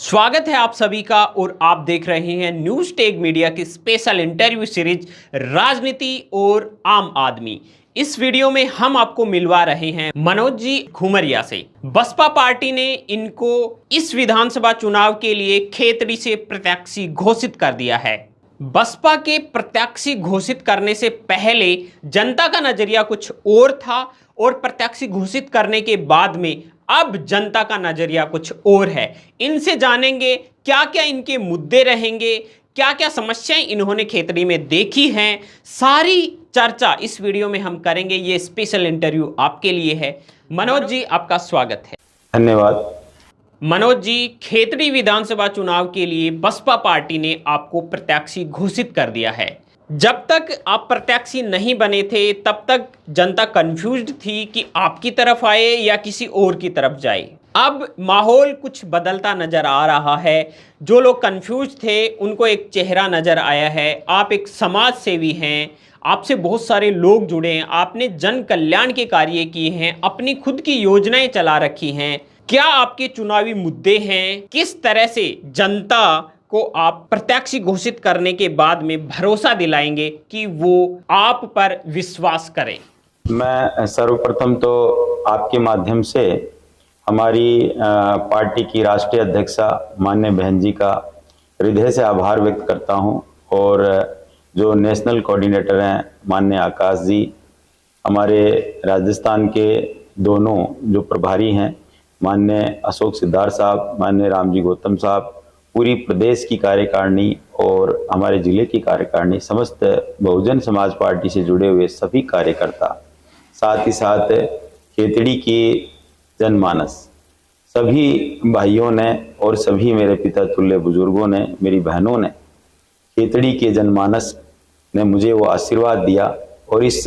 स्वागत है आप सभी का और आप देख रहे हैं न्यूज टेक मीडिया की स्पेशल इंटरव्यू सीरीज राजनीति और आम आदमी। इस वीडियो में हम आपको मिलवा रहे हैं मनोज जी घुमरिया से। बसपा पार्टी ने इनको इस विधानसभा चुनाव के लिए खेतड़ी से प्रत्याशी घोषित कर दिया है। बसपा के प्रत्याशी घोषित करने से पहले जनता का नजरिया कुछ और था और प्रत्याशी घोषित करने के बाद में अब जनता का नजरिया कुछ और है। इनसे जानेंगे क्या क्या इनके मुद्दे रहेंगे, क्या क्या समस्याएं इन्होंने खेतड़ी में देखी हैं। सारी चर्चा इस वीडियो में हम करेंगे। ये स्पेशल इंटरव्यू आपके लिए है। मनोज जी, आपका स्वागत है। धन्यवाद। मनोज जी, खेतड़ी विधानसभा चुनाव के लिए बसपा पार्टी ने आपको प्रत्याशी घोषित कर दिया है। जब तक आप प्रत्याशी नहीं बने थे तब तक जनता कंफ्यूज्ड थी कि आपकी तरफ आए या किसी और की तरफ जाए। अब माहौल कुछ बदलता नजर आ रहा है। जो लोग कंफ्यूज थे उनको एक चेहरा नजर आया है। आप एक समाज सेवी हैं, आपसे बहुत सारे लोग जुड़े हैं, आपने जन कल्याण के कार्य किए हैं, अपनी खुद की योजनाएं चला रखी हैं। क्या आपके चुनावी मुद्दे हैं? किस तरह से जनता को आप प्रत्याशी घोषित करने के बाद में भरोसा दिलाएंगे कि वो आप पर विश्वास करें? मैं सर्वप्रथम तो आपके माध्यम से हमारी पार्टी की राष्ट्रीय अध्यक्षा माननीय बहन जी का हृदय से आभार व्यक्त करता हूं और जो नेशनल कोऑर्डिनेटर हैं माननीय आकाश जी, हमारे राजस्थान के दोनों जो प्रभारी हैं माननीय अशोक सिद्धार्थ साहब, माननीय रामजी गौतम साहब, पूरी प्रदेश की कार्यकारिणी और हमारे जिले की कार्यकारिणी, समस्त बहुजन समाज पार्टी से जुड़े हुए सभी कार्यकर्ता, साथ ही साथ खेतड़ी की जनमानस, सभी भाइयों ने और सभी मेरे पिता तुल्य बुजुर्गों ने, मेरी बहनों ने, खेतड़ी के जनमानस ने मुझे वो आशीर्वाद दिया और इस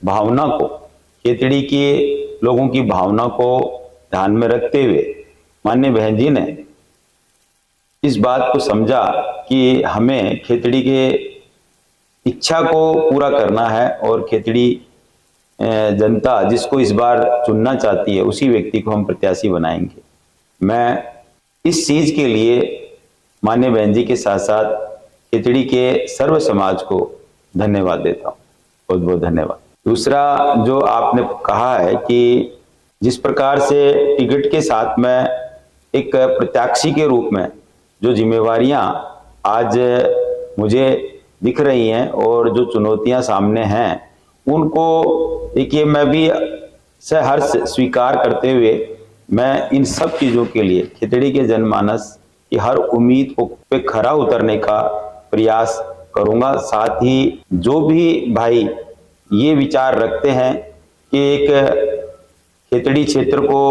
भावना को, खेतड़ी के लोगों की भावना को ध्यान में रखते हुए माननीय बहन जी ने इस बात को समझा कि हमें खेतड़ी के इच्छा को पूरा करना है और खेतड़ी जनता जिसको इस बार चुनना चाहती है उसी व्यक्ति को हम प्रत्याशी बनाएंगे। मैं इस चीज के लिए माननीय बहन जी के साथ साथ खेतड़ी के सर्व समाज को धन्यवाद देता हूँ। बहुत बहुत धन्यवाद। दूसरा, जो आपने कहा है कि जिस प्रकार से टिकट के साथ में एक प्रत्याशी के रूप में जो जिम्मेवारियां आज मुझे दिख रही हैं और जो चुनौतियां सामने हैं, उनको देखिए मैं भी सहर्ष स्वीकार करते हुए मैं इन सब चीज़ों के लिए खेतड़ी के जनमानस की हर उम्मीद पे खरा उतरने का प्रयास करूंगा। साथ ही जो भी भाई ये विचार रखते हैं कि एक खेतड़ी क्षेत्र को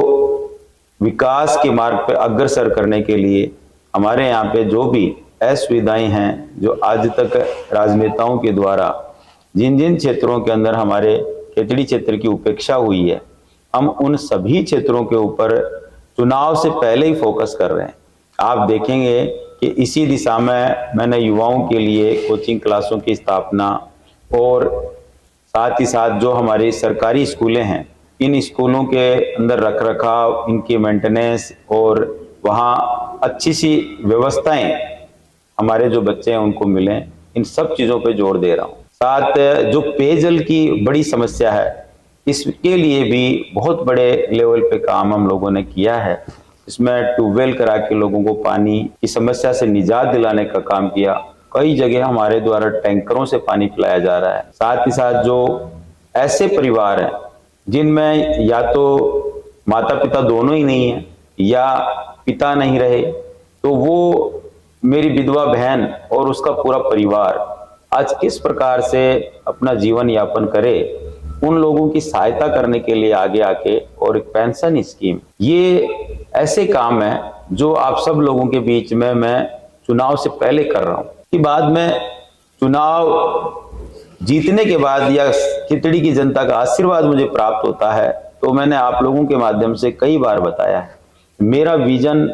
विकास के मार्ग पर अग्रसर करने के लिए हमारे यहाँ पे जो भी असुविधाएं हैं, जो आज तक राजनेताओं के द्वारा जिन जिन क्षेत्रों के अंदर हमारे खेतड़ी क्षेत्र की उपेक्षा हुई है, हम उन सभी क्षेत्रों के ऊपर चुनाव से पहले ही फोकस कर रहे हैं। आप देखेंगे कि इसी दिशा में मैंने युवाओं के लिए कोचिंग क्लासों की स्थापना और साथ ही साथ जो हमारी सरकारी स्कूलें हैं, इन स्कूलों के अंदर रख रखाव, इनकी मेंटेनेंस और वहाँ अच्छी सी व्यवस्थाएं हमारे जो बच्चे हैं उनको मिलें, इन सब चीज़ों पे जोर दे रहा हूँ। साथ जो पेयजल की बड़ी समस्या है, इसके लिए भी बहुत बड़े लेवल पे काम हम लोगों ने किया है। इसमें ट्यूबवेल करा के लोगों को पानी की समस्या से निजात दिलाने का काम किया। कई जगह हमारे द्वारा टैंकरों से पानी पिलाया जा रहा है। साथ ही साथ जो ऐसे परिवार हैं जिनमें या तो माता पिता दोनों ही नहीं है या पिता नहीं रहे, तो वो मेरी विधवा बहन और उसका पूरा परिवार आज किस प्रकार से अपना जीवन यापन करे, उन लोगों की सहायता करने के लिए आगे आके और एक पेंशन स्कीम, ये ऐसे काम है जो आप सब लोगों के बीच में मैं चुनाव से पहले कर रहा हूँ कि बाद में चुनाव जीतने के बाद या खिचड़ी की जनता का आशीर्वाद मुझे प्राप्त होता है, तो मैंने आप लोगों के माध्यम से कई बार बताया है, मेरा विजन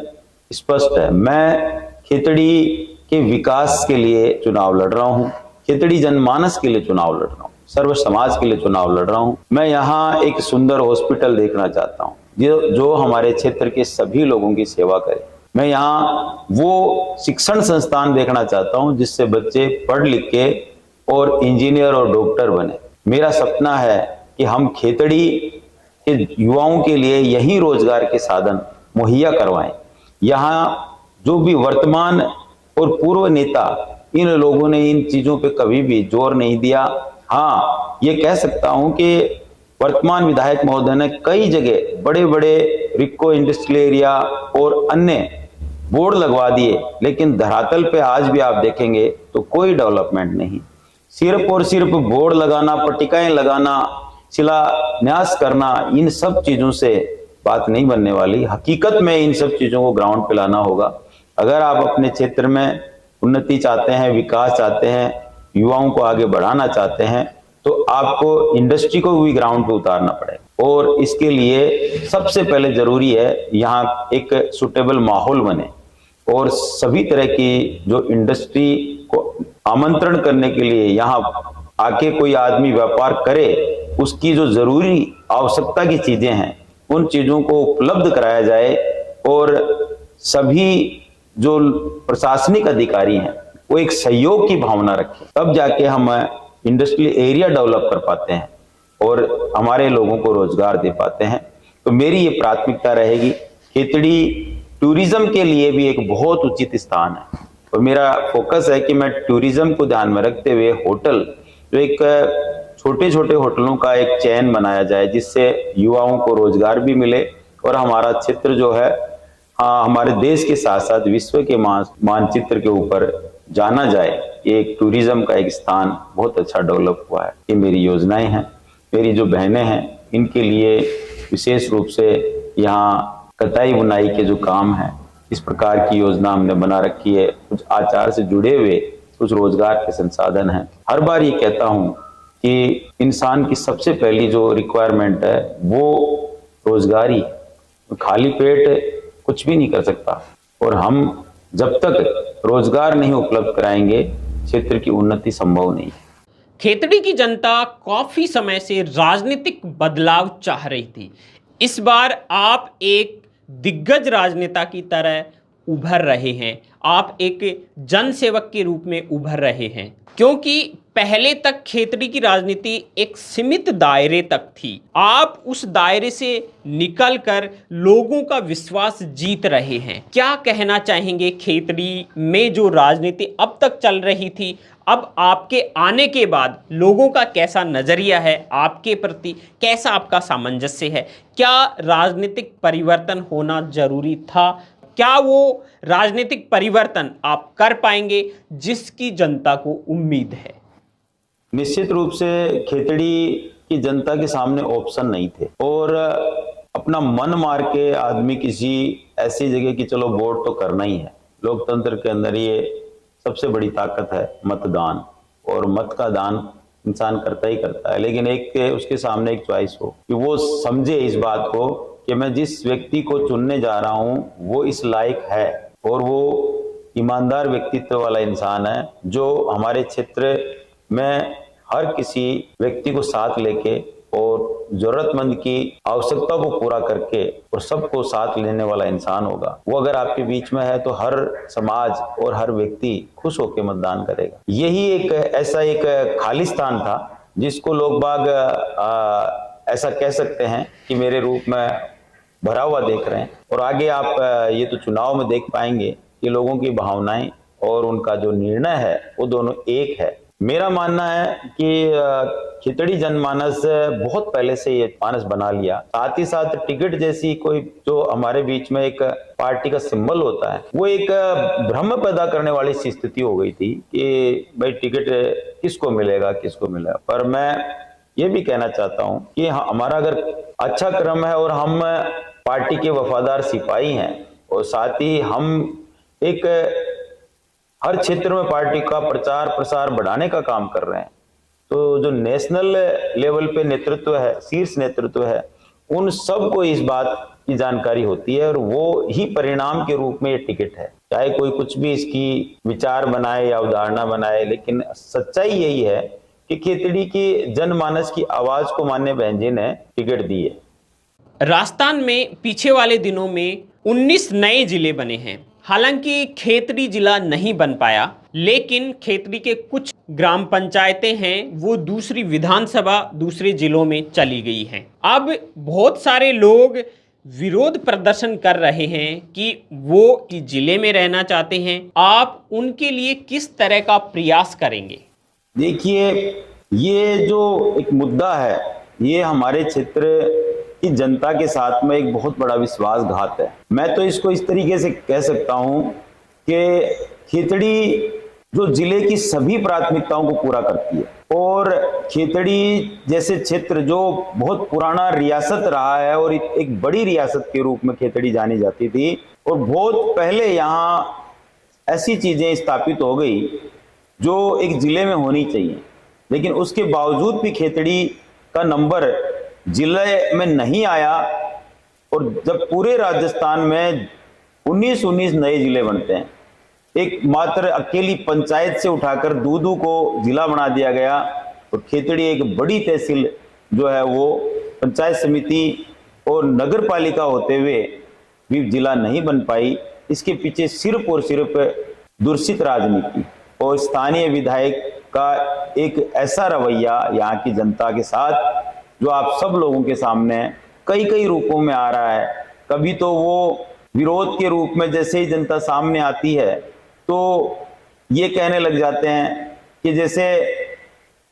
स्पष्ट है। मैं खेतड़ी के विकास के लिए चुनाव लड़ रहा हूँ, खेतड़ी जनमानस के लिए चुनाव लड़ रहा हूँ, सर्व समाज के लिए चुनाव लड़ रहा हूँ। मैं यहाँ एक सुंदर हॉस्पिटल देखना चाहता हूँ जो हमारे क्षेत्र के सभी लोगों की सेवा करे। मैं यहाँ वो शिक्षण संस्थान देखना चाहता हूँ जिससे बच्चे पढ़ लिख के और इंजीनियर और डॉक्टर बने। मेरा सपना है कि हम खेतड़ी के युवाओं के लिए यही रोजगार के साधन मुहैया करवाएं। यहाँ जो भी वर्तमान और पूर्व नेता, इन लोगों ने इन चीजों पे कभी भी जोर नहीं दिया। हाँ, ये कह सकता हूं कि वर्तमान विधायक महोदय ने कई जगह बड़े बड़े रिक्को इंडस्ट्रियल एरिया और अन्य बोर्ड लगवा दिए, लेकिन धरातल पे आज भी आप देखेंगे तो कोई डेवलपमेंट नहीं। सिर्फ और सिर्फ बोर्ड लगाना, पट्टिकाएं लगाना, शिलान्यास करना, इन सब चीजों से बात नहीं बनने वाली। हकीकत में इन सब चीजों को ग्राउंड पे लाना होगा। अगर आप अपने क्षेत्र में उन्नति चाहते हैं, विकास चाहते हैं, युवाओं को आगे बढ़ाना चाहते हैं, तो आपको इंडस्ट्री को भी ग्राउंड पे उतारना पड़ेगा। और इसके लिए सबसे पहले जरूरी है यहाँ एक सुटेबल माहौल बने और सभी तरह की जो इंडस्ट्री को आमंत्रण करने के लिए यहाँ आके कोई आदमी व्यापार करे, उसकी जो जरूरी आवश्यकता की चीजें हैं उन चीजों को उपलब्ध कराया जाए और सभी जो प्रशासनिक अधिकारी हैं वो एक सहयोग की भावना रखें, तब जाके हम इंडस्ट्रियल एरिया डेवलप कर पाते हैं और हमारे लोगों को रोजगार दे पाते हैं। तो मेरी ये प्राथमिकता रहेगी। खेतड़ी टूरिज्म के लिए भी एक बहुत उचित स्थान है और मेरा फोकस है कि मैं टूरिज्म को ध्यान में रखते हुए होटल, जो एक छोटे छोटे होटलों का एक चैन बनाया जाए जिससे युवाओं को रोजगार भी मिले और हमारा क्षेत्र जो है हमारे देश के साथ साथ विश्व के मानचित्र के ऊपर जाना जाए। ये एक टूरिज्म का एक स्थान बहुत अच्छा डेवलप हुआ है। ये मेरी योजनाएं हैं। मेरी जो बहनें हैं इनके लिए विशेष रूप से यहाँ कताई बुनाई के जो काम है, इस प्रकार की योजना हमने बना रखी है। कुछ आचार से जुड़े हुए कुछ रोजगार के संसाधन हैं। हर बार ये कहता हूँ कि इंसान की सबसे पहली जो रिक्वायरमेंट है वो रोजगार ही है। खाली पेट कुछ भी नहीं कर सकता और हम जब तक रोजगार नहीं उपलब्ध कराएंगे क्षेत्र की उन्नति संभव नहीं है। खेतड़ी की जनता काफी समय से राजनीतिक बदलाव चाह रही थी। इस बार आप एक दिग्गज राजनेता की तरह उभर रहे हैं, आप एक जनसेवक के रूप में उभर रहे हैं, क्योंकि पहले तक खेतड़ी की राजनीति एक सीमित दायरे तक थी। आप उस दायरे से निकलकर लोगों का विश्वास जीत रहे हैं। क्या कहना चाहेंगे खेतड़ी में जो राजनीति अब तक चल रही थी, अब आपके आने के बाद लोगों का कैसा नजरिया है आपके प्रति, कैसा आपका सामंजस्य है? क्या राजनीतिक परिवर्तन होना जरूरी था? क्या वो राजनीतिक परिवर्तन आप कर पाएंगे जिसकी जनता को उम्मीद है? निश्चित रूप से खेतड़ी की जनता के सामने ऑप्शन नहीं थे और अपना मन मार के आदमी किसी ऐसी जगह की चलो वोट तो करना ही है। लोकतंत्र के अंदर ये सबसे बड़ी ताकत है मतदान, और मत का दान इंसान करता ही करता है, लेकिन एक उसके सामने एक चॉइस हो कि वो समझे इस बात को कि मैं जिस व्यक्ति को चुनने जा रहा हूं वो इस लायक है और वो ईमानदार व्यक्तित्व वाला इंसान है जो हमारे क्षेत्र में हर किसी व्यक्ति को साथ लेके और जरूरतमंद की आवश्यकता को पूरा करके और सबको साथ लेने वाला इंसान होगा। वो अगर आपके बीच में है तो हर समाज और हर व्यक्ति खुश होकर मतदान करेगा। यही एक ऐसा एक खालिस्तान था जिसको लोग बाग ऐसा कह सकते हैं कि मेरे रूप में भरा हुआ देख रहे हैं। और आगे आप ये तो चुनाव में देख पाएंगे कि लोगों की भावनाएं और उनका जो निर्णय है वो दोनों एक है। मेरा मानना है कि खिचड़ी जनमानस बहुत पहले से ये मानस बना लिया। साथ ही साथ टिकट जैसी कोई जो हमारे बीच में एक पार्टी का सिंबल होता है वो एक भ्रम पैदा करने वाली सी स्थिति हो गई थी कि भाई टिकट किसको मिलेगा किसको मिलेगा। पर मैं ये भी कहना चाहता हूं कि हमारा अगर अच्छा क्रम है और हम पार्टी के वफादार सिपाही हैं और साथ ही हम एक हर क्षेत्र में पार्टी का प्रचार प्रसार बढ़ाने का काम कर रहे हैं, तो जो नेशनल लेवल पे नेतृत्व है, शीर्ष नेतृत्व है, उन सबको इस बात की जानकारी होती है और वो ही परिणाम के रूप में ये टिकट है। चाहे कोई कुछ भी इसकी विचार बनाए या उदाहरणा बनाए, लेकिन सच्चाई यही है कि खेतड़ी की जनमानस की आवाज को माननीय बहन जी ने टिकट दी है। राजस्थान में पीछे वाले दिनों में 19 नए जिले बने हैं। हालांकि खेतड़ी जिला नहीं बन पाया, लेकिन खेतड़ी के कुछ ग्राम पंचायतें हैं वो दूसरी विधानसभा दूसरे जिलों में चली गई हैं। अब बहुत सारे लोग विरोध प्रदर्शन कर रहे हैं कि वो इस जिले में रहना चाहते हैं। आप उनके लिए किस तरह का प्रयास करेंगे? देखिए, ये जो एक मुद्दा है, ये हमारे क्षेत्र की जनता के साथ में एक बहुत बड़ा विश्वासघात है। मैं तो इसको इस तरीके से कह सकता हूं कि खेतड़ी जो जिले की सभी प्राथमिकताओं को पूरा करती है, और खेतड़ी जैसे क्षेत्र जो बहुत पुराना रियासत रहा है और एक बड़ी रियासत के रूप में खेतड़ी जानी जाती थी, और बहुत पहले यहाँ ऐसी चीजें स्थापित हो गई जो एक जिले में होनी चाहिए, लेकिन उसके बावजूद भी खेतड़ी का नंबर जिले में नहीं आया। और जब पूरे राजस्थान में 19 नए जिले बनते हैं, एक मात्र अकेली पंचायत से उठाकर दूदू को जिला बना दिया गया, और खेतड़ी एक बड़ी तहसील जो है वो पंचायत समिति और नगर पालिका होते हुए भी जिला नहीं बन पाई। इसके पीछे सिर्फ और सिर्फ दूषित राजनीति और स्थानीय विधायक का एक ऐसा रवैया यहाँ की जनता के साथ जो आप सब लोगों के सामने कई कई रूपों में आ रहा है। कभी तो वो विरोध के रूप में जैसे ही जनता सामने आती है तो ये कहने लग जाते हैं कि जैसे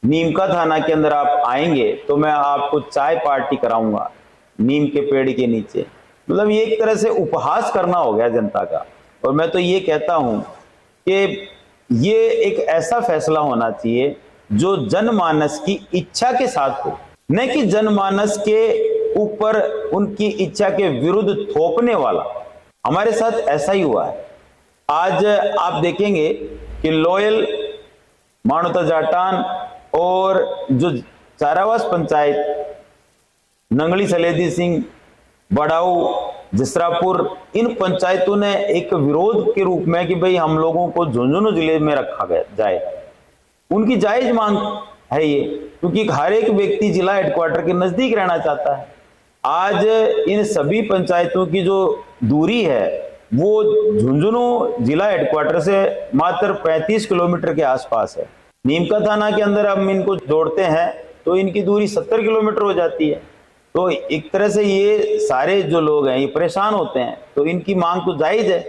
नीम का थाना के अंदर आप आएंगे तो मैं आपको चाय पार्टी कराऊंगा नीम के पेड़ के नीचे। मतलब ये एक तरह से उपहास करना हो गया जनता का। और मैं तो ये कहता हूं कि ये एक ऐसा फैसला होना चाहिए जो जनमानस की इच्छा के साथ हो, न कि जनमानस के ऊपर उनकी इच्छा के विरुद्ध थोपने वाला। हमारे साथ ऐसा ही हुआ है। आज आप देखेंगे कि लोयल, मानोता जाटान और जो चारावास पंचायत, नंगली सलेदी सिंह, बड़ाऊ, जसरापुर, इन पंचायतों ने एक विरोध के रूप में कि भाई हम लोगों को झुंझुनू जिले में रखा गया जाए, उनकी जायज मांग है ये, क्योंकि हर एक व्यक्ति जिला हेडक्वार्टर के नजदीक रहना चाहता है। आज इन सभी पंचायतों की जो दूरी है वो झुंझुनू जिला हेडक्वार्टर से मात्र 35 किलोमीटर के आसपास है। नीमका थाना के अंदर हम इनको जोड़ते हैं तो इनकी दूरी 70 किलोमीटर हो जाती है। तो एक तरह से ये सारे जो लोग हैं ये परेशान होते हैं, तो इनकी मांग तो जायज है।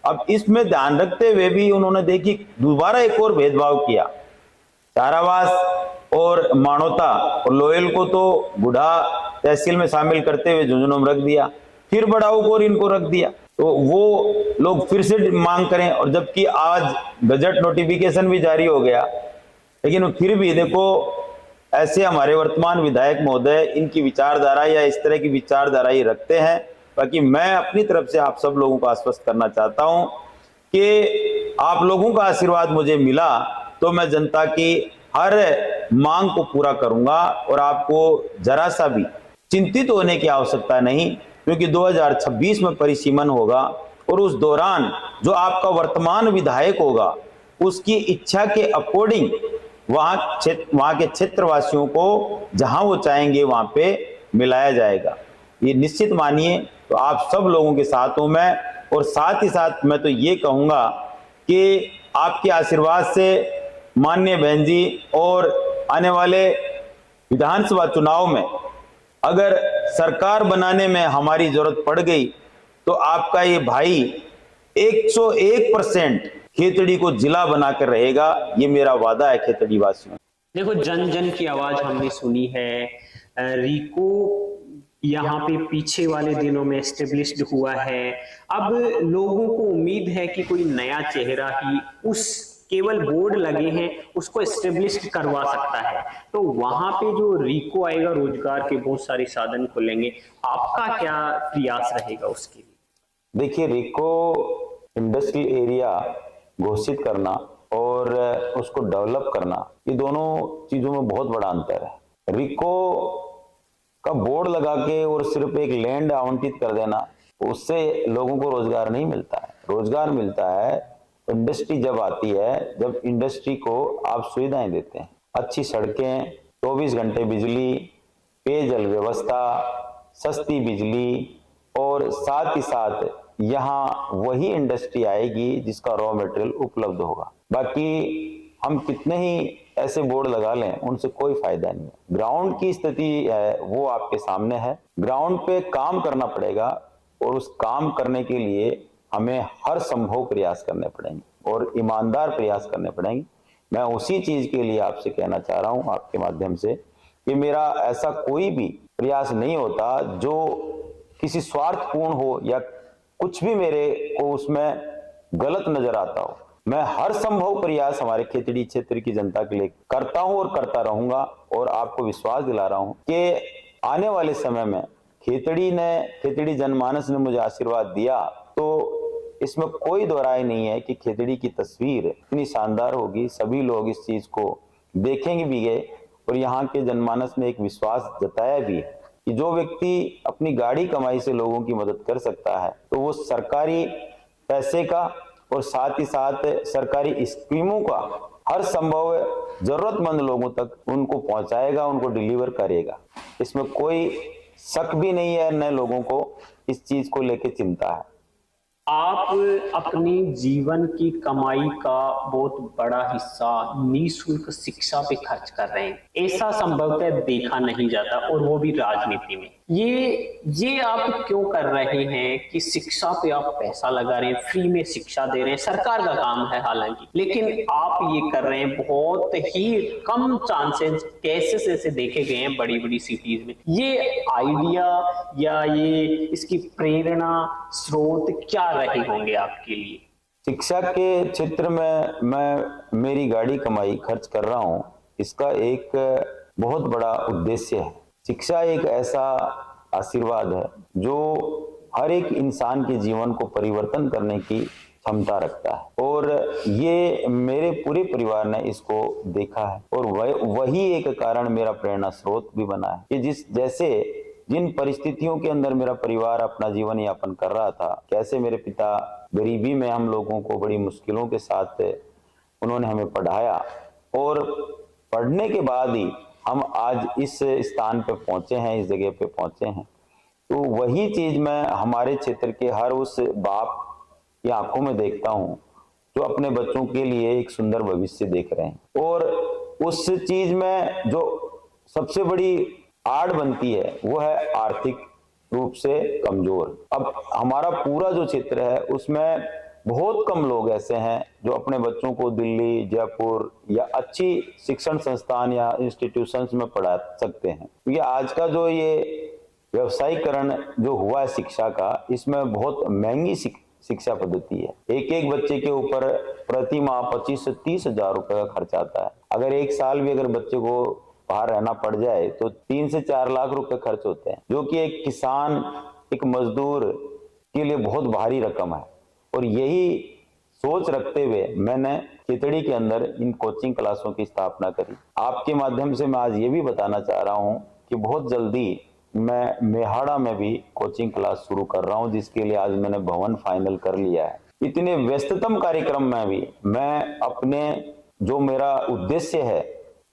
अब इसमें ध्यान रखते हुए भी उन्होंने देखी दोबारा एक और भेदभाव किया, चारावास और मानोता और लोयल को तो बुढ़ा तहसील में शामिल करते हुए झुंझुनू में रख दिया, फिर बड़ाऊ को और इनको रख दिया। तो वो लोग फिर से मांग करें, और जबकि आज गजट नोटिफिकेशन भी जारी हो गया, लेकिन फिर भी देखो ऐसे हमारे वर्तमान विधायक महोदय इनकी विचारधारा या इस तरह की विचारधारा ही रखते हैं। बाकी मैं अपनी तरफ से आप सब लोगों को आश्वस्त करना चाहता हूं कि आप लोगों का आशीर्वाद मुझे मिला तो मैं जनता की हर मांग को पूरा करूंगा, और आपको जरा सा भी चिंतित होने की आवश्यकता नहीं, क्योंकि 2026 में परिसीमन होगा, और उस दौरान जो आपका वर्तमान विधायक होगा उसकी इच्छा के अकॉर्डिंग वहां के क्षेत्रवासियों को जहां वो चाहेंगे वहां पे मिलाया जाएगा। ये निश्चित मानिए। तो आप सब लोगों के साथ हूं मैं, और साथ ही साथ मैं तो ये कहूंगा कि आपके आशीर्वाद से माननीय बहन जी, और आने वाले विधानसभा चुनाव में अगर सरकार बनाने में हमारी जरूरत पड़ गई तो आपका ये भाई 101% खेतड़ी को जिला बनाकर रहेगा। ये मेरा वादा है खेतड़ी वासियों। देखो, जन जन की आवाज हमने सुनी है। रिको यहाँ पे पीछे वाले दिनों में एस्टेब्लिश्ड हुआ है। अब लोगों को उम्मीद है कि कोई नया चेहरा ही उस केवल बोर्ड लगे हैं उसको एस्टेब्लिश्ड करवा सकता है। तो वहां पे जो रिको आएगा, रोजगार के बहुत सारे साधन खुलेंगे। आपका क्या प्रयास रहेगा उसके लिए? देखिए, रिको इंडस्ट्रियल एरिया घोषित करना और उसको डेवलप करना, ये दोनों चीजों में बहुत बड़ा अंतर है। रिको का बोर्ड लगा के और सिर्फ एक लैंड आवंटित कर देना, उससे लोगों को रोजगार नहीं मिलता है। रोजगार मिलता है इंडस्ट्री जब आती है, जब इंडस्ट्री को आप सुविधाएं देते हैं, अच्छी सड़कें, 24 घंटे बिजली, पेयजल व्यवस्था, सस्ती बिजली और साथ ही साथ यहाँ वही इंडस्ट्री आएगी जिसका रॉ मटेरियल उपलब्ध होगा। बाकी हम कितने ही ऐसे बोर्ड लगा लें, उनसे कोई फायदा नहीं है। ग्राउंड की स्थिति है वो आपके सामने है। ग्राउंड पे काम करना पड़ेगा और उस काम करने के लिए हमें हर संभव प्रयास करने पड़ेंगे और ईमानदार प्रयास करने पड़ेंगे। मैं उसी चीज के लिए आपसे कहना चाह रहा हूं आपके माध्यम से कि मेरा ऐसा कोई भी प्रयास नहीं होता जो किसी स्वार्थपूर्ण हो या कुछ भी मेरे को उसमें गलत नजर आता हो। मैं हर संभव प्रयास हमारे खेतड़ी क्षेत्र की जनता के लिए करता हूं और करता रहूंगा और आपको विश्वास दिला रहा हूं कि आने वाले समय में खेतड़ी जनमानस ने मुझे आशीर्वाद दिया तो इसमें कोई दो राय नहीं है कि खेतड़ी की तस्वीर इतनी शानदार होगी। सभी लोग इस चीज को देखेंगे भी गए और यहाँ के जनमानस ने एक विश्वास जताया भी है कि जो व्यक्ति अपनी गाड़ी कमाई से लोगों की मदद कर सकता है तो वो सरकारी पैसे का और साथ ही साथ सरकारी स्कीमों का हर संभव जरूरतमंद लोगों तक उनको पहुंचाएगा, उनको डिलीवर करेगा। इसमें कोई शक भी नहीं है, न लोगों को इस चीज को लेकर चिंता है। आप अपने जीवन की कमाई का बहुत बड़ा हिस्सा निःशुल्क शिक्षा पे खर्च कर रहे हैं। ऐसा संभवतः देखा नहीं जाता और वो भी राजनीति में। ये आप क्यों कर रहे हैं कि शिक्षा पे आप पैसा लगा रहे हैं, फ्री में शिक्षा दे रहे हैं, सरकार का काम है हालांकि, लेकिन आप ये कर रहे हैं। बहुत ही कम चांसेस केसेस ऐसे देखे गए हैं बड़ी बड़ी सिटीज में। ये आइडिया या ये इसकी प्रेरणा स्रोत क्या रहे होंगे आपके लिए? शिक्षा के क्षेत्र में मैं मेरी गाड़ी कमाई खर्च कर रहा हूं, इसका एक बहुत बड़ा उद्देश्य है। शिक्षा एक ऐसा आशीर्वाद है जो हर एक इंसान के जीवन को परिवर्तन करने की क्षमता रखता है और ये मेरे पूरे परिवार ने इसको देखा है और वही एक कारण मेरा प्रेरणा स्रोत भी बना है कि जिन परिस्थितियों के अंदर मेरा परिवार अपना जीवन यापन कर रहा था, कैसे मेरे पिता गरीबी में हम लोगों को बड़ी मुश्किलों के साथ उन्होंने हमें पढ़ाया और पढ़ने के बाद ही हम आज इस स्थान पे पहुंचे हैं, इस जगह पे पहुंचे हैं। तो वही चीज मैं हमारे क्षेत्र के हर उस बाप की आंखों में देखता हूं जो अपने बच्चों के लिए एक सुंदर भविष्य देख रहे हैं और उस चीज में जो सबसे बड़ी आड़ बनती है वो है आर्थिक रूप से कमजोर। अब हमारा पूरा जो क्षेत्र है उसमें बहुत कम लोग ऐसे हैं जो अपने बच्चों को दिल्ली, जयपुर या अच्छी शिक्षण संस्थान या इंस्टीट्यूशंस में पढ़ा सकते हैं, क्योंकि आज का जो ये व्यवसायीकरण जो हुआ है शिक्षा का, इसमें बहुत महंगी शिक्षा पद्धति है। एक बच्चे के ऊपर प्रति माह 25 से 30 हजार रुपए का खर्च आता है। अगर एक साल भी अगर बच्चे को बाहर रहना पड़ जाए तो 3 से 4 लाख रुपए खर्च होते हैं, जो कि एक किसान, एक मजदूर के लिए बहुत भारी रकम है। और यही सोच रखते हुए मैंने खेतड़ी के अंदर इन कोचिंग क्लासों की स्थापना करी। आपके माध्यम से मैं आज ये भी बताना चाह रहा हूं कि बहुत जल्दी मैं मेहाड़ा में भी कोचिंग क्लास शुरू कर रहा हूं, जिसके लिए आज मैंने भवन फाइनल कर लिया है। इतने व्यस्ततम कार्यक्रम में भी मैं अपने जो मेरा उद्देश्य है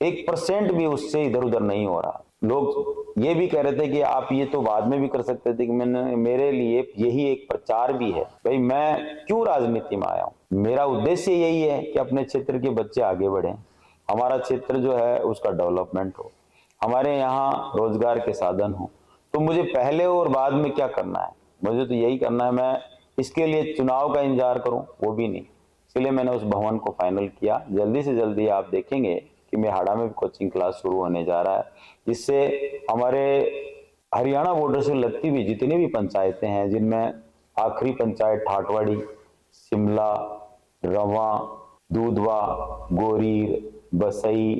1% भी उससे इधर उधर नहीं हो रहा। लोग ये भी कह रहे थे कि आप ये तो बाद में भी कर सकते थे, कि मेरे लिए यही एक प्रचार भी है। भाई मैं क्यों राजनीति में आया हूँ? मेरा उद्देश्य यही है कि अपने क्षेत्र के बच्चे आगे बढ़े, हमारा क्षेत्र जो है उसका डेवलपमेंट हो, हमारे यहाँ रोजगार के साधन हो। तो मुझे पहले और बाद में क्या करना है? मुझे तो यही करना है। मैं इसके लिए चुनाव का इंतजार करूं वो भी नहीं, इसलिए मैंने उस भवन को फाइनल किया। जल्दी से जल्दी आप देखेंगे कि मेहाड़ा में भी कोचिंग क्लास शुरू होने जा रहा है, जिससे हमारे हरियाणा बॉर्डर से लगती हुई जितनी भी पंचायतें हैं, जिनमें आखिरी पंचायत ठाठवाड़ी, शिमला, रवा, दूधवा, गोरीर, बसई,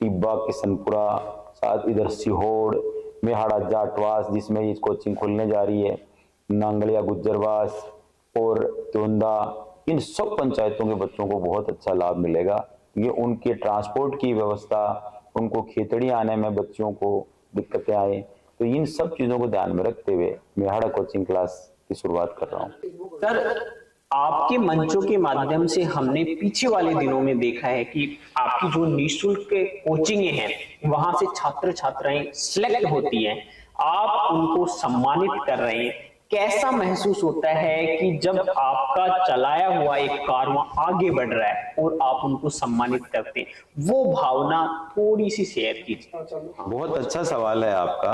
टिब्बा, किशनपुरा, साथ इधर सीहोड़, मेहाड़ा, जाटवास जिसमें ये कोचिंग खुलने जा रही है, नांगलिया, गुज्जरवास और तोंदा, इन सब पंचायतों के बच्चों को बहुत अच्छा लाभ मिलेगा। ये उनके ट्रांसपोर्ट की व्यवस्था, उनको खेतड़ी आने में बच्चों को दिक्कतें आए, तो इन सब चीजों को ध्यान में रखते हुए मेहाड़ा कोचिंग क्लास की शुरुआत कर रहा हूँ। सर, आपके मंचों के माध्यम से हमने पीछे वाले दिनों में देखा है कि आपकी जो निःशुल्क कोचिंग हैं वहां से छात्र छात्राएं सिलेक्ट होती हैं। आप उनको सम्मानित कर रहे हैं, कैसा महसूस होता है कि जब आपका चलाया हुआ एक कारवां आगे बढ़ रहा है और आप उनको सम्मानित करते हैं, वो भावना थोड़ी सी शेयर कीजिए। बहुत अच्छा सवाल है आपका।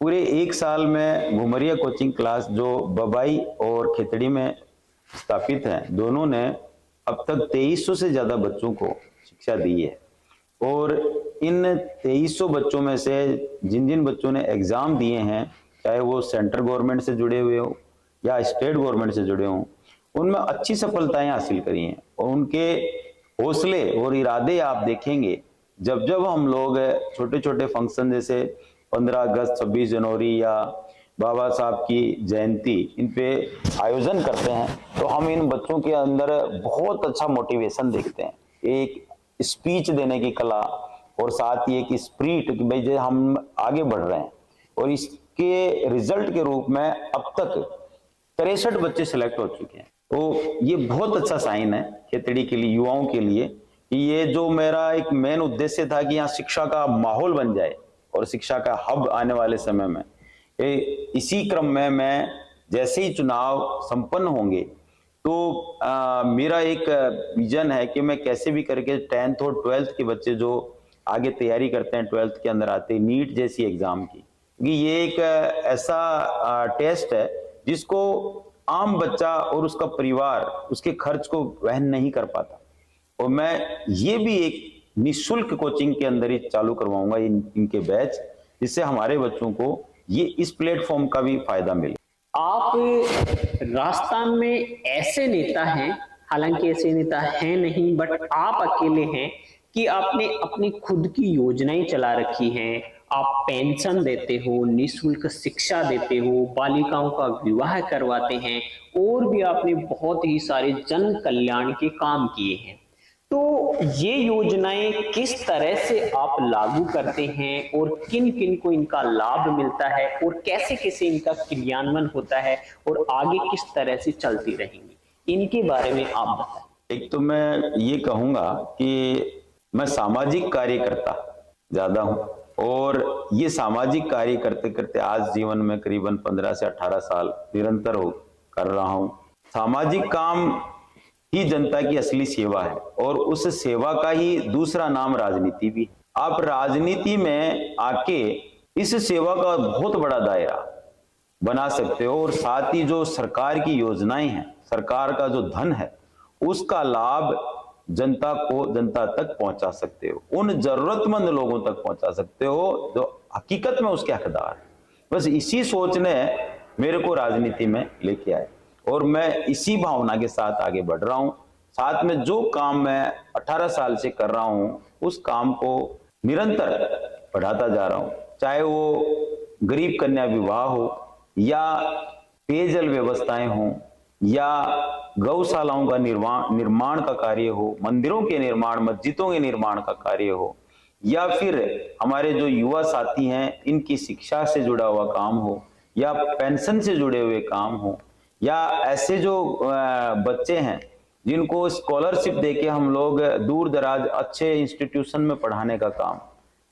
पूरे एक साल में घुमरिया कोचिंग क्लास जो बबाई और खेतड़ी में स्थापित है, दोनों ने अब तक 2300 से ज्यादा बच्चों को शिक्षा दी है। और इन 2300 बच्चों में से जिन जिन बच्चों ने एग्जाम दिए हैं, चाहे वो सेंट्रल गवर्नमेंट से जुड़े हुए हो या स्टेट गवर्नमेंट से जुड़े हों, उनमें अच्छी सफलताएं हासिल करी हैं। और उनके हौसले और इरादे आप देखेंगे, जब जब हम लोग छोटे छोटे फंक्शन जैसे 15 अगस्त, 26 जनवरी या बाबा साहब की जयंती इन पे आयोजन करते हैं, तो हम इन बच्चों के अंदर बहुत अच्छा मोटिवेशन देखते हैं, एक स्पीच देने की कला और साथ ही एक स्पिरिट कि भाई जो हम आगे बढ़ रहे हैं। और इसके रिजल्ट के रूप में अब तक 63 बच्चे सिलेक्ट हो चुके हैं। तो ये बहुत अच्छा साइन है खेतड़ी के लिए, युवाओं के लिए, कि ये जो मेरा एक मेन उद्देश्य था कि यहाँ शिक्षा का माहौल बन जाए और शिक्षा का हब आने वाले समय में, इसी क्रम में मैं जैसे ही चुनाव संपन्न होंगे तो मेरा एक विजन है कि मैं कैसे भी करके 10th और 12th के बच्चे जो आगे तैयारी करते हैं 12th के अंदर आते हैं नीट जैसी एग्जाम की, क्योंकि ये एक ऐसा टेस्ट है जिसको आम बच्चा और उसका परिवार उसके खर्च को वहन नहीं कर पाता। और मैं ये भी एक निःशुल्क कोचिंग के अंदर ही चालू करवाऊंगा इनके बैच, जिससे हमारे बच्चों को ये इस प्लेटफॉर्म का भी फायदा मिले। आप राजस्थान में ऐसे नेता हैं, हालांकि ऐसे नेता हैं नहीं, बट आप अकेले हैं कि आपने अपनी खुद की योजनाएं चला रखी हैं। आप पेंशन देते हो, निःशुल्क शिक्षा देते हो, बालिकाओं का विवाह करवाते हैं और भी आपने बहुत ही सारे जन कल्याण के काम किए हैं। तो ये योजनाएं किस तरह से आप लागू करते हैं और किन किन को इनका लाभ मिलता है और कैसे कैसे इनका क्रियान्वयन होता है और आगे किस तरह से चलती रहेंगी, इनके बारे में आप बताएं। एक तो मैं ये कहूंगा कि मैं सामाजिक कार्यकर्ता ज्यादा हूं और ये सामाजिक कार्य करते करते आज जीवन में करीबन 15 से 18 साल निरंतर कर रहा हूं। सामाजिक काम ही जनता की असली सेवा है और उस सेवा का ही दूसरा नाम राजनीति भी। आप राजनीति में आके इस सेवा का बहुत बड़ा दायरा बना सकते हो और साथ ही जो सरकार की योजनाएं हैं, सरकार का जो धन है, उसका लाभ जनता तक पहुंचा सकते हो, उन जरूरतमंद लोगों तक पहुंचा सकते हो जो हकीकत में उसके हकदार है। बस इसी सोच ने मेरे को राजनीति में लेके आए और मैं इसी भावना के साथ आगे बढ़ रहा हूं। साथ में जो काम मैं 18 साल से कर रहा हूं, उस काम को निरंतर बढ़ाता जा रहा हूं, चाहे वो गरीब कन्या विवाह हो या पेयजल व्यवस्थाएं हो या गौशालाओं का निर्माण का कार्य हो, मंदिरों के निर्माण, मस्जिदों के निर्माण का कार्य हो, या फिर हमारे जो युवा साथी हैं इनकी शिक्षा से जुड़ा हुआ काम हो, या पेंशन से जुड़े हुए काम हो, या ऐसे जो बच्चे हैं जिनको स्कॉलरशिप देके हम लोग दूर दराज अच्छे इंस्टीट्यूशन में पढ़ाने का काम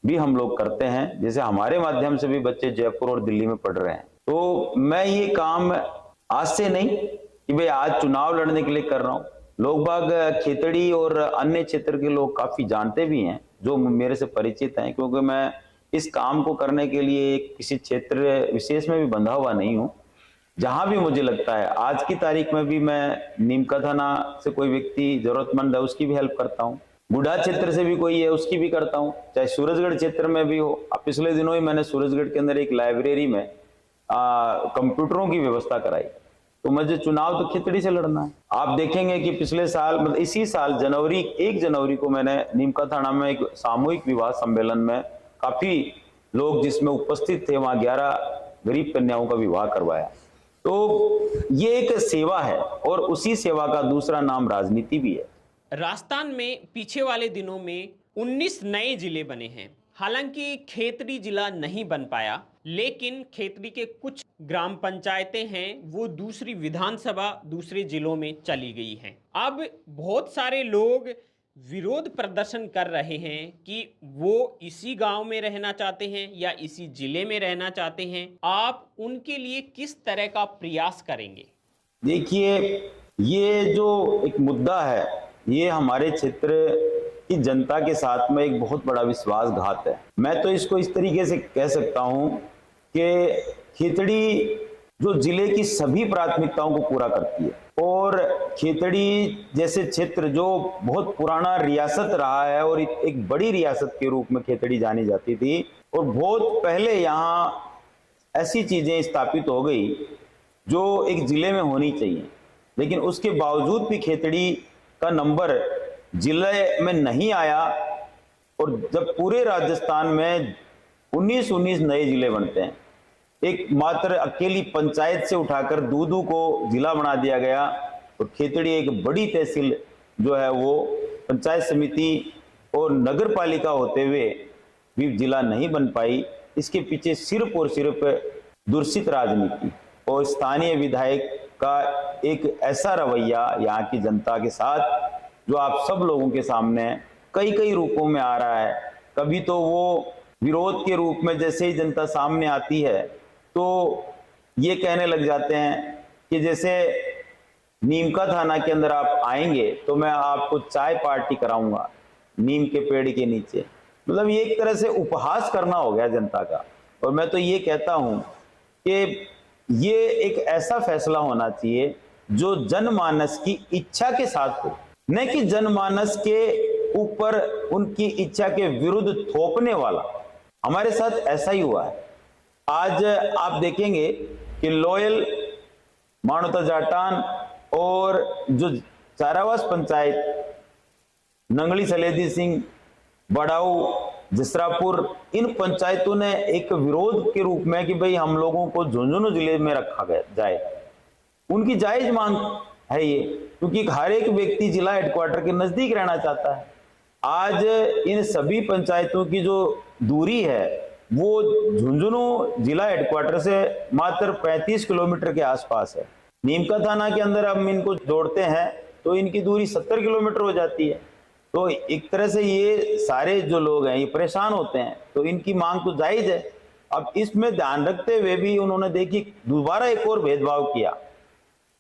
भी हम लोग करते हैं। जैसे हमारे माध्यम से भी बच्चे जयपुर और दिल्ली में पढ़ रहे हैं। तो मैं ये काम आज से नहीं कि भाई आज चुनाव लड़ने के लिए कर रहा हूं। लोग बाग खेतड़ी और अन्य क्षेत्र के लोग काफी जानते भी हैं जो मेरे से परिचित हैं, क्योंकि मैं इस काम को करने के लिए किसी क्षेत्र विशेष में भी बंधा हुआ नहीं हूं। जहां भी मुझे लगता है, आज की तारीख में भी मैं नीमका थाना से कोई व्यक्ति जरूरतमंद है उसकी भी हेल्प करता हूं, बुढ़ा क्षेत्र से भी कोई है उसकी भी करता हूं, चाहे सूरजगढ़ क्षेत्र में भी हो। अब पिछले दिनों ही मैंने सूरजगढ़ के अंदर एक लाइब्रेरी में कंप्यूटरों की व्यवस्था कराई। तो मुझे चुनाव तो खिचड़ी से लड़ना है। आप देखेंगे कि पिछले साल मतलब इसी साल 1 जनवरी को मैंने नीमका थाना में एक सामूहिक विवाह सम्मेलन में काफी लोग जिसमें उपस्थित थे, वहां 11 गरीब कन्याओं का विवाह करवाया। तो ये एक सेवा है और उसी सेवा का दूसरा नाम राजनीति भी है। राजस्थान में पीछे वाले दिनों में 19 नए जिले बने हैं। हालांकि खेतड़ी जिला नहीं बन पाया, लेकिन खेतड़ी के कुछ ग्राम पंचायतें हैं वो दूसरी विधानसभा दूसरे जिलों में चली गई हैं। अब बहुत सारे लोग विरोध प्रदर्शन कर रहे हैं कि वो इसी गांव में रहना चाहते हैं या इसी जिले में रहना चाहते हैं, आप उनके लिए किस तरह का प्रयास करेंगे? देखिए, ये जो एक मुद्दा है, ये हमारे क्षेत्र की जनता के साथ में एक बहुत बड़ा विश्वासघात है। मैं तो इसको इस तरीके से कह सकता हूं कि खेतड़ी जो जिले की सभी प्राथमिकताओं को पूरा करती है, और खेतड़ी जैसे क्षेत्र जो बहुत पुराना रियासत रहा है और एक बड़ी रियासत के रूप में खेतड़ी जानी जाती थी, और बहुत पहले यहाँ ऐसी चीजें स्थापित हो गई जो एक जिले में होनी चाहिए, लेकिन उसके बावजूद भी खेतड़ी का नंबर जिले में नहीं आया। और जब पूरे राजस्थान में 19 नए जिले बनते हैं, एक मात्र अकेली पंचायत से उठाकर दूदू को जिला बना दिया गया, और खेतड़ी एक बड़ी तहसील जो है वो पंचायत समिति और नगर पालिका होते हुए भी जिला नहीं बन पाई। इसके पीछे सिर्फ और सिर्फ दूषित राजनीति और स्थानीय विधायक का एक ऐसा रवैया यहाँ की जनता के साथ जो आप सब लोगों के सामने कई कई रूपों में आ रहा है। कभी तो वो विरोध के रूप में जैसे ही जनता सामने आती है तो ये कहने लग जाते हैं कि जैसे नीमका थाना के अंदर आप आएंगे तो मैं आपको चाय पार्टी कराऊंगा नीम के पेड़ के नीचे। मतलब ये एक तरह से उपहास करना हो गया जनता का। और मैं तो ये कहता हूं कि ये एक ऐसा फैसला होना चाहिए जो जनमानस की इच्छा के साथ हो, न कि जनमानस के ऊपर उनकी इच्छा के विरुद्ध थोपने वाला। हमारे साथ ऐसा ही हुआ है। आज आप देखेंगे कि लोयल, मानोता जाटान और जो चारावास पंचायत, नंगली सलेदी सिंह, बड़ाऊ, जसरापुर, इन पंचायतों ने एक विरोध के रूप में कि भाई हम लोगों को झुंझुनू जिले में रखा गया जाए, उनकी जायज मांग है ये, क्योंकि हर एक व्यक्ति जिला हेडक्वार्टर के नजदीक रहना चाहता है। आज इन सभी पंचायतों की जो दूरी है वो झुंझुनू जिला हेडक्वार्टर से मात्र 35 किलोमीटर के आसपास है। नीमका थाना के अंदर हम इनको जोड़ते हैं तो इनकी दूरी 70 किलोमीटर हो जाती है। तो एक तरह से ये सारे जो लोग हैं ये परेशान होते हैं, तो इनकी मांग तो जायज है। अब इसमें ध्यान रखते हुए भी उन्होंने देखिए दोबारा एक और भेदभाव किया,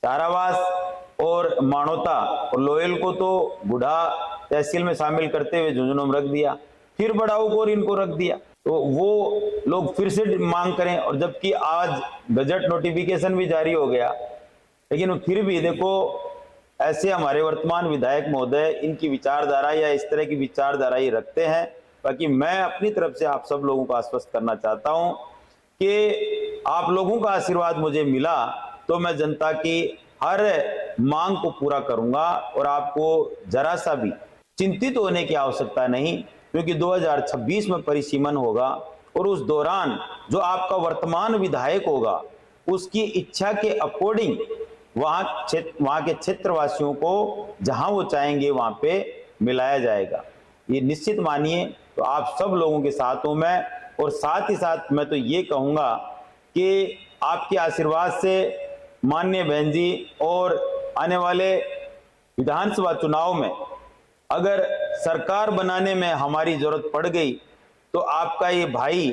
चारावास और मानोता और लोयल को तो बुढ़ा तहसील में शामिल करते हुए झुंझुनू में रख दिया, फिर बड़ाऊ को और इनको रख दिया। तो वो लोग फिर से मांग करें, और जबकि आज बजट नोटिफिकेशन भी जारी हो गया, लेकिन फिर भी देखो ऐसे हमारे वर्तमान विधायक महोदय इनकी विचारधारा या इस तरह की विचारधारा ही रखते हैं। बाकी मैं अपनी तरफ से आप सब लोगों को आश्वस्त करना चाहता हूं कि आप लोगों का आशीर्वाद मुझे मिला तो मैं जनता की हर मांग को पूरा करूंगा, और आपको जरा सा भी चिंतित होने की आवश्यकता नहीं, क्योंकि 2026 में परिसीमन होगा, और उस दौरान जो आपका वर्तमान विधायक होगा उसकी इच्छा के अकॉर्डिंग वहां के क्षेत्रवासियों को जहां वो चाहेंगे वहां पे मिलाया जाएगा। ये निश्चित मानिए। तो आप सब लोगों के साथ हूं मैं, और साथ ही साथ मैं तो ये कहूंगा कि आपके आशीर्वाद से माननीय बहन जी और आने वाले विधानसभा चुनाव में अगर सरकार बनाने में हमारी जरूरत पड़ गई तो आपका ये भाई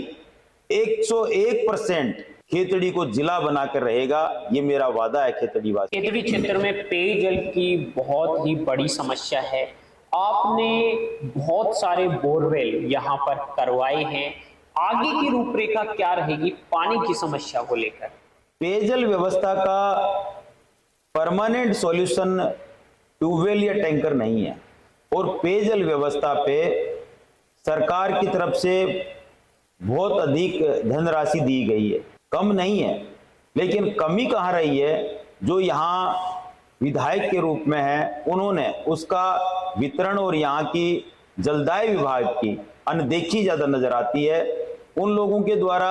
101% खेतड़ी को जिला बनाकर रहेगा। ये मेरा वादा है खेतड़ी वासी। खेतड़ी क्षेत्र में पेयजल की बहुत ही बड़ी समस्या है। आपने बहुत सारे बोरवेल यहाँ पर करवाए हैं, आगे की रूपरेखा क्या रहेगी पानी की समस्या को लेकर? पेयजल व्यवस्था का परमानेंट सॉल्यूशन ट्यूबवेल या टैंकर नहीं है, और पेयजल व्यवस्था पे सरकार की तरफ से बहुत अधिक धनराशि दी गई है, कम नहीं है। लेकिन कमी कहाँ रही है, जो यहाँ विधायक के रूप में है उन्होंने उसका वितरण और यहाँ की जलदाय विभाग की अनदेखी ज्यादा नजर आती है। उन लोगों के द्वारा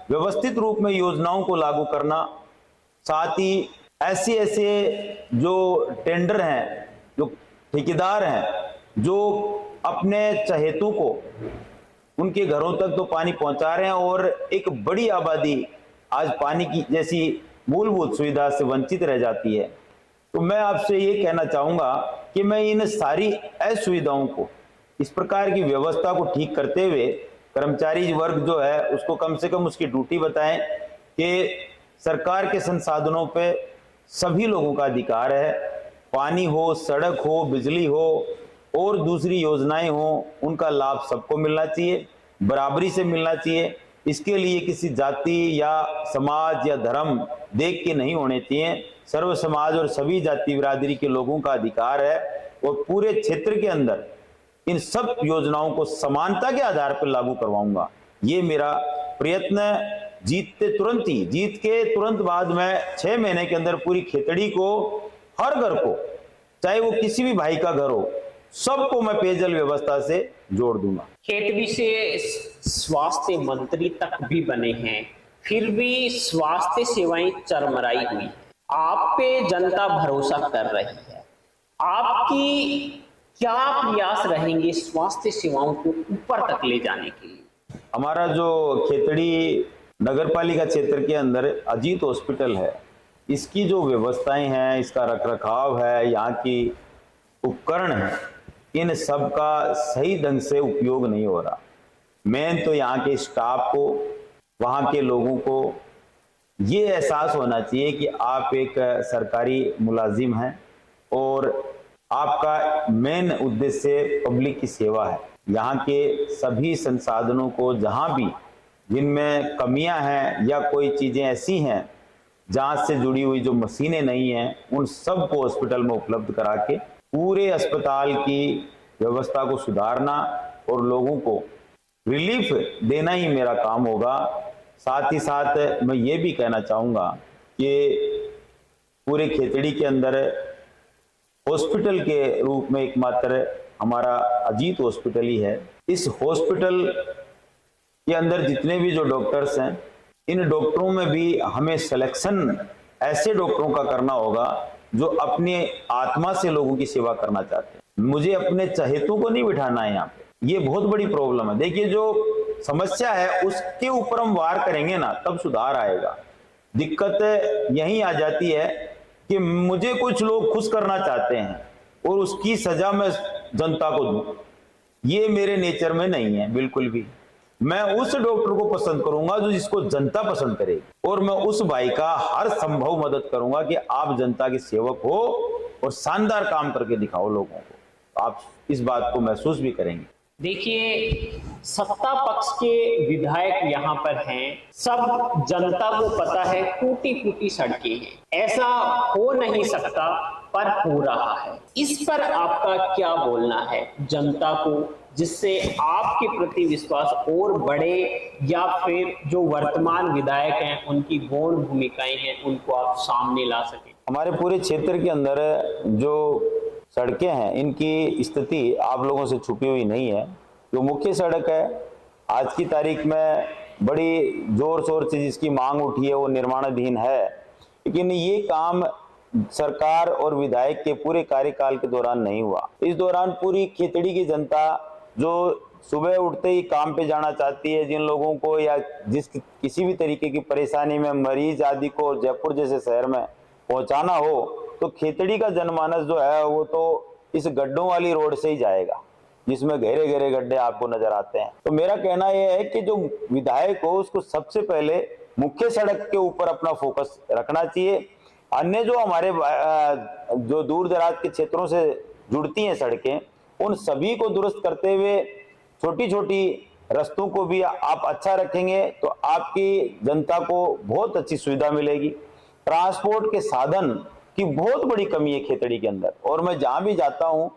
व्यवस्थित रूप में योजनाओं को लागू करना, साथ ही ऐसे जो टेंडर हैं, जो ठेकेदार हैं, जो अपने चहेतों को उनके घरों तक तो पानी पहुंचा रहे हैं, और एक बड़ी आबादी आज पानी की जैसी मूलभूत सुविधा से वंचित रह जाती है। तो मैं आपसे ये कहना चाहूंगा कि मैं इन सारी असुविधाओं को, इस प्रकार की व्यवस्था को ठीक करते हुए कर्मचारी वर्ग जो है उसको कम से कम उसकी ड्यूटी बताएं कि सरकार के संसाधनों पे सभी लोगों का अधिकार है। पानी हो, सड़क हो, बिजली हो और दूसरी योजनाएं हो, उनका लाभ सबको मिलना चाहिए, बराबरी से मिलना चाहिए। इसके लिए किसी जाति या समाज या धर्म देख के नहीं होने चाहिए। सर्व समाज और सभी जाति बिरादरी के लोगों का अधिकार है और पूरे क्षेत्र के अंदर इन सब योजनाओं को समानता के आधार पर लागू करवाऊंगा। ये मेरा प्रयत्न जीत के तुरंत बाद में 6 महीने के अंदर पूरी खेतड़ी को, हर घर को, चाहे वो किसी भी भाई का घर हो, सबको मैं पेयजल व्यवस्था से जोड़ दूंगा। खेतड़ी से स्वास्थ्य मंत्री तक भी बने हैं, फिर भी स्वास्थ्य सेवाएं चरमराई हुई। आप पे जनता भरोसा कर रही है, आपकी क्या प्रयास रहेंगे स्वास्थ्य सेवाओं को ऊपर तक ले जाने के लिए? हमारा जो खेतड़ी नगरपालिका क्षेत्र के अंदर अजीत हॉस्पिटल है, इसकी जो व्यवस्थाएं हैं, इसका रखरखाव है, यहाँ की उपकरण है, इन सब का सही ढंग से उपयोग नहीं हो रहा। मेन तो यहाँ के स्टाफ को, वहाँ के लोगों को ये एहसास होना चाहिए कि आप एक सरकारी मुलाजिम हैं और आपका मेन उद्देश्य पब्लिक की सेवा है। यहाँ के सभी संसाधनों को, जहाँ भी जिनमें कमियां हैं या कोई चीजें ऐसी हैं जांच से जुड़ी हुई जो मशीनें नहीं हैं, उन सब को हॉस्पिटल में उपलब्ध करा के पूरे अस्पताल की व्यवस्था को सुधारना और लोगों को रिलीफ देना ही मेरा काम होगा। साथ ही साथ मैं ये भी कहना चाहूँगा कि पूरे खेतड़ी के अंदर हॉस्पिटल के रूप में एकमात्र हमारा अजीत हॉस्पिटल ही है। इस हॉस्पिटल के अंदर जितने भी जो डॉक्टर्स हैं, इन डॉक्टरों में भी हमें सिलेक्शन ऐसे डॉक्टरों का करना होगा जो अपनी आत्मा से लोगों की सेवा करना चाहते हैं। मुझे अपने चहेतों को नहीं बिठाना है यहाँ पे, ये बहुत बड़ी प्रॉब्लम है। देखिए, जो समस्या है उसके ऊपर हम वार करेंगे ना, तब सुधार आएगा। दिक्कत यही आ जाती है कि मुझे कुछ लोग खुश करना चाहते हैं और उसकी सजा मैं जनता को दूं, ये मेरे नेचर में नहीं है बिल्कुल भी। मैं उस डॉक्टर को पसंद करूंगा जो जिसको जनता पसंद करेगी, और मैं उस भाई का हर संभव मदद करूंगा कि आप जनता के सेवक हो और शानदार काम करके दिखाओ लोगों को। आप इस बात को महसूस भी करेंगे। देखिए, सत्ता पक्ष के विधायक यहाँ पर हैं, सब जनता को पता है टूटी फूटी सड़कें हैं, ऐसा हो नहीं सकता पर हो रहा है। इस पर आपका क्या बोलना है जनता को, जिससे आपके प्रति विश्वास और बढ़े, या फिर जो वर्तमान विधायक हैं उनकी गौण भूमिकाएं हैं उनको आप सामने ला सकें? हमारे पूरे क्षेत्र के अंदर जो सड़कें हैं, इनकी स्थिति आप लोगों से छुपी हुई नहीं है। जो मुख्य सड़क है, आज की तारीख में बड़ी जोर शोर से जिसकी मांग उठी है वो निर्माणाधीन है, लेकिन ये काम सरकार और विधायक के पूरे कार्यकाल के दौरान नहीं हुआ। इस दौरान पूरी खेतड़ी की जनता जो सुबह उठते ही काम पे जाना चाहती है, जिन लोगों को या किसी भी तरीके की परेशानी में मरीज आदि को जयपुर जैसे शहर में पहुंचाना हो, तो खेतड़ी का जनमानस जो है वो तो इस गड्ढों वाली रोड से ही जाएगा, जिसमें गहरे गहरे गड्ढे आपको नजर आते हैं। तो मेरा कहना यह है कि जो विधायक हो उसको सबसे पहले मुख्य सड़क के ऊपर अपना फोकस रखना चाहिए। अन्य जो हमारे जो दूर दराज के क्षेत्रों से जुड़ती हैं सड़कें, उन सभी को दुरुस्त करते हुए छोटी छोटी रास्तों को भी आप अच्छा रखेंगे तो आपकी जनता को बहुत अच्छी सुविधा मिलेगी। ट्रांसपोर्ट के साधन की बहुत बड़ी कमी है खेतड़ी के अंदर, और मैं जहां भी जाता हूं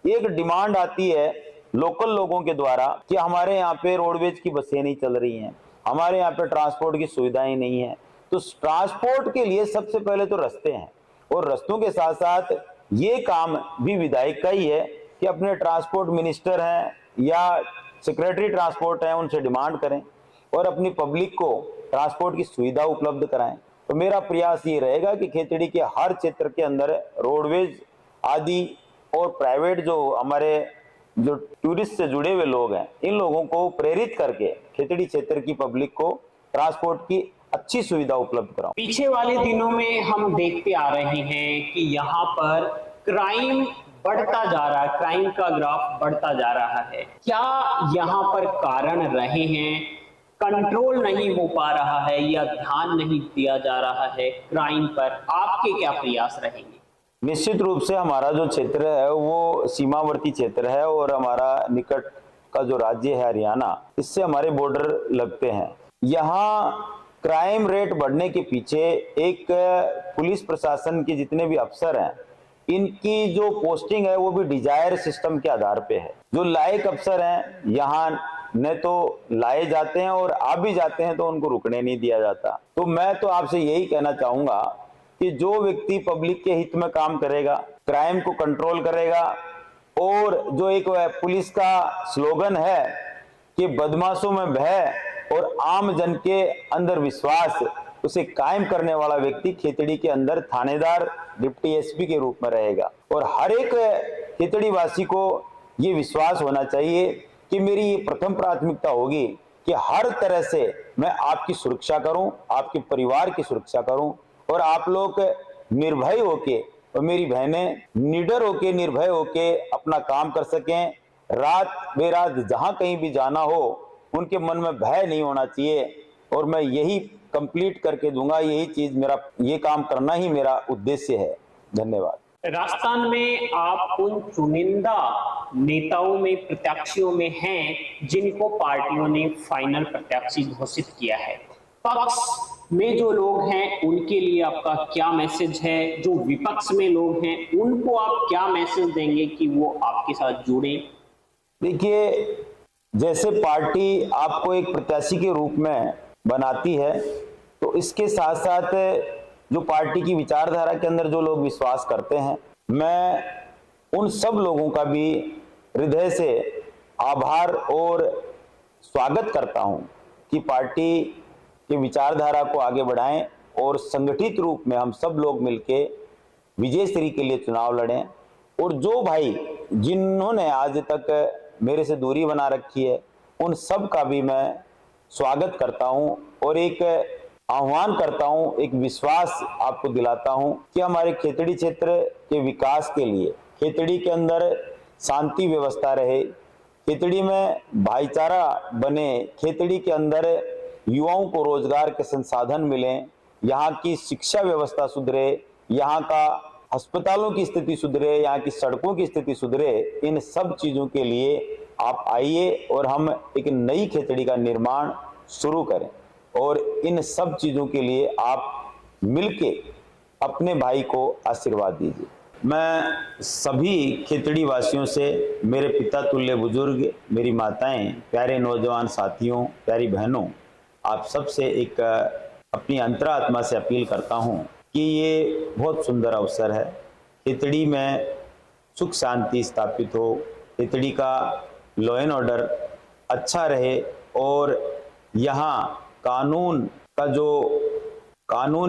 एक डिमांड आती है लोकल लोगों के द्वारा कि हमारे यहाँ पे रोडवेज की बसें नहीं चल रही हैं, हमारे यहाँ पे ट्रांसपोर्ट की सुविधाएं नहीं है। तो ट्रांसपोर्ट के लिए सबसे पहले तो रास्ते हैं, और रास्तों के साथ साथ ये काम भी विधायक का ही है कि अपने ट्रांसपोर्ट मिनिस्टर हैं या सेक्रेटरी ट्रांसपोर्ट हैं, उनसे डिमांड करें और अपनी पब्लिक को ट्रांसपोर्ट की सुविधा उपलब्ध कराएं। तो मेरा प्रयास ये रहेगा कि खेतड़ी के हर क्षेत्र के अंदर रोडवेज आदि और प्राइवेट जो हमारे जो टूरिस्ट से जुड़े हुए लोग हैं, इन लोगों को प्रेरित करके खेतड़ी क्षेत्र की पब्लिक को ट्रांसपोर्ट की अच्छी सुविधा उपलब्ध कराऊं। पीछे वाले दिनों में हम देखते आ रहे हैं कि यहाँ पर क्राइम बढ़ता जा रहा है, क्राइम का ग्राफ बढ़ता जा रहा है। क्या यहाँ पर कारण रहे हैं, कंट्रोल नहीं हो पा रहा है या ध्यान नहीं दिया जा रहा है क्राइम पर? आपके क्या प्रयास रहेंगे? निश्चित रूप से हमारा जो क्षेत्र है वो सीमावर्ती क्षेत्र है और हमारा निकट का जो राज्य है हरियाणा, इससे हमारे बॉर्डर लगते हैं। यहाँ क्राइम रेट बढ़ने के पीछे एक पुलिस प्रशासन के जितने भी अफसर हैं, इनकी जो पोस्टिंग है वो भी डिजायर सिस्टम के आधार पे है। जो लायक अफसर हैं यहाँ न तो लाए जाते हैं और आ भी जाते हैं तो उनको रुकने नहीं दिया जाता। तो मैं तो आपसे यही कहना चाहूंगा कि जो व्यक्ति पब्लिक के हित में काम करेगा, क्राइम को कंट्रोल करेगा, और जो एक पुलिस का स्लोगन है कि बदमाशों में भय और आम जन के अंदर विश्वास, उसे कायम करने वाला व्यक्ति खेतड़ी के अंदर थानेदार, डिप्टी एसपी के रूप में रहेगा। और हर एक खेतड़ी वासी को ये विश्वास होना चाहिए कि मेरी ये प्रथम प्राथमिकता होगी कि हर तरह से मैं आपकी सुरक्षा करूं, आपके परिवार की सुरक्षा करूं, और आप लोग निर्भय होके और मेरी बहनें निडर होके, निर्भय होके अपना काम कर सकें। रात बेरात जहां कहीं भी जाना हो, उनके मन में भय नहीं होना चाहिए। और मैं यही कंप्लीट करके दूंगा, यही चीज मेरा, ये काम करना ही मेरा उद्देश्य है। धन्यवाद। राजस्थान में आप उन चुनिंदा नेताओं में, प्रत्याशियों में हैं जिनको पार्टियों ने फाइनल प्रत्याशी घोषित किया है। पक्ष में जो लोग हैं उनके लिए आपका क्या मैसेज है? जो विपक्ष में लोग हैं उनको आप क्या मैसेज देंगे कि वो आपके साथ जुड़े? देखिए, जैसे पार्टी आपको एक प्रत्याशी के रूप में बनाती है, तो इसके साथ साथ जो पार्टी की विचारधारा के अंदर जो लोग विश्वास करते हैं, मैं उन सब लोगों का भी हृदय से आभार और स्वागत करता हूं कि पार्टी की विचारधारा को आगे बढ़ाएं और संगठित रूप में हम सब लोग मिलके विजयश्री के लिए चुनाव लड़ें। और जो भाई जिन्होंने आज तक मेरे से दूरी बना रखी है, उन सब का भी मैं स्वागत करता हूं और एक आह्वान करता हूं, एक विश्वास आपको दिलाता हूं कि हमारे खेतड़ी क्षेत्र के विकास के लिए, खेतड़ी के अंदर शांति व्यवस्था रहे, खेतड़ी में भाईचारा बने, खेतड़ी के अंदर युवाओं को रोजगार के संसाधन मिलें, यहाँ की शिक्षा व्यवस्था सुधरे, यहाँ का अस्पतालों की स्थिति सुधरे, यहाँ की सड़कों की स्थिति सुधरे। इन सब चीजों के लिए आप आइए और हम एक नई खेतड़ी का निर्माण शुरू करें, और इन सब चीजों के लिए आप मिलके अपने भाई को आशीर्वाद दीजिए। मैं सभी खेतड़ी वासियों से, मेरे पिता तुल्य बुजुर्ग, मेरी माताएं, प्यारे नौजवान साथियों, प्यारी बहनों, आप सबसे एक अपनी अंतरात्मा से अपील करता हूं कि ये बहुत सुंदर अवसर है। खेतड़ी में सुख शांति स्थापित हो, खेतड़ी का लॉ एंड ऑर्डर अच्छा रहे, और यहाँ कानून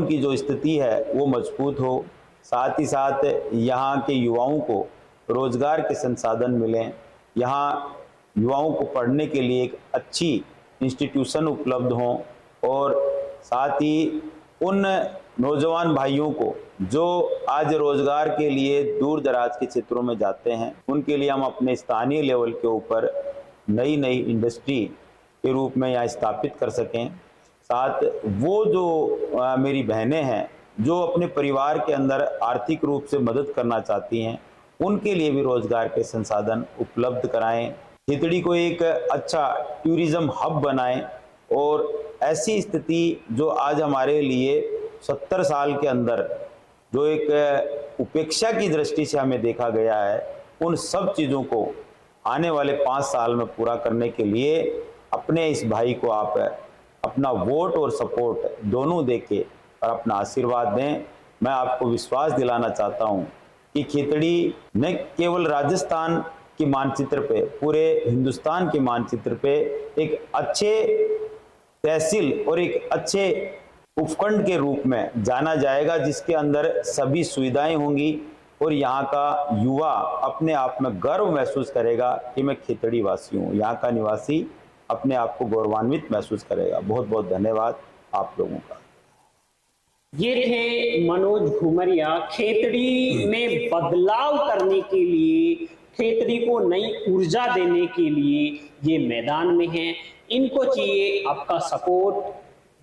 की जो स्थिति है वो मजबूत हो। साथ ही साथ यहाँ के युवाओं को रोजगार के संसाधन मिलें, यहाँ युवाओं को पढ़ने के लिए एक अच्छी इंस्टीट्यूशन उपलब्ध हों, और साथ ही उन नौजवान भाइयों को जो आज रोजगार के लिए दूर दराज के क्षेत्रों में जाते हैं, उनके लिए हम अपने स्थानीय लेवल के ऊपर नई नई इंडस्ट्री के रूप में यहाँ स्थापित कर सकें। साथ वो जो मेरी बहनें हैं जो अपने परिवार के अंदर आर्थिक रूप से मदद करना चाहती हैं, उनके लिए भी रोजगार के संसाधन उपलब्ध कराएं, खेतड़ी को एक अच्छा टूरिज्म हब बनाएं, और ऐसी स्थिति जो आज हमारे लिए 70 साल के अंदर जो एक उपेक्षा की दृष्टि से हमें देखा गया है, उन सब चीज़ों को आने वाले 5 साल में पूरा करने के लिए अपने इस भाई को आप अपना वोट और सपोर्ट दोनों देके और अपना आशीर्वाद दें। मैं आपको विश्वास दिलाना चाहता हूं कि खेतड़ी न केवल राजस्थान के मानचित्र पे, पूरे हिंदुस्तान के मानचित्र पे एक अच्छे तहसील और एक अच्छे उपखंड के रूप में जाना जाएगा, जिसके अंदर सभी सुविधाएं होंगी, और यहाँ का युवा अपने आप में गर्व महसूस करेगा कि मैं खेतड़ी वासी हूँ। यहाँ का निवासी अपने आप को गौरवान्वित महसूस करेगा। बहुत बहुत धन्यवाद आप लोगों का। ये थे मनोज घुमरिया, खेतड़ी में बदलाव करने के लिए, खेतड़ी को नई ऊर्जा देने के लिए ये मैदान में हैं। इनको चाहिए आपका सपोर्ट।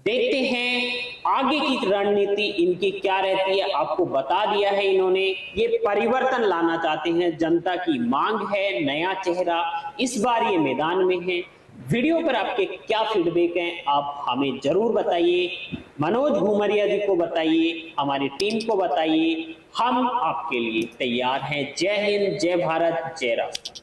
देखते हैं आगे की रणनीति इनकी क्या रहती है। आपको बता दिया है इन्होंने, ये परिवर्तन लाना चाहते हैं, जनता की मांग है नया चेहरा, इस बार ये मैदान में है। वीडियो पर आपके क्या फीडबैक हैं आप हमें जरूर बताइए। मनोज घुमरिया जी को बताइए, हमारी टीम को बताइए, हम आपके लिए तैयार हैं। जय हिंद, जय भारत, जय राष्ट्र।